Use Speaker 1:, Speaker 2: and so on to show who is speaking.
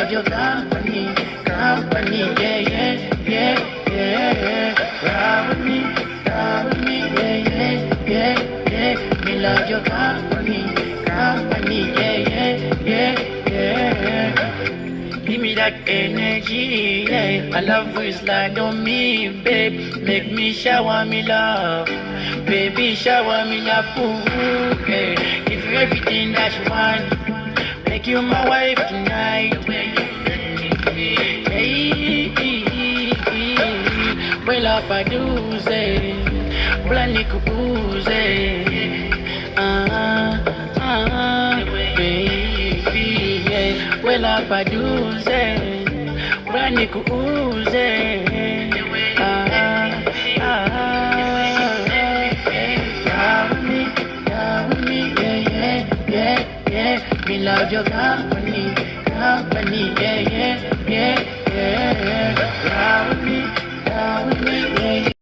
Speaker 1: love your company, company, yeah, yeah, yeah, yeah. Ride with me, yeah, yeah, yeah, yeah. Me love your company, company, yeah, yeah, yeah, yeah. Give me that energy, yeah. I love is like on me, babe. Make me shower me love, baby, shower me love, ooh, yeah. Give you everything that you want, make you my wife tonight. Hey, well up I do say, blani kubuze, baby, yeah. Well up I do say, blani kubuze, me love your company, company, yeah, yeah.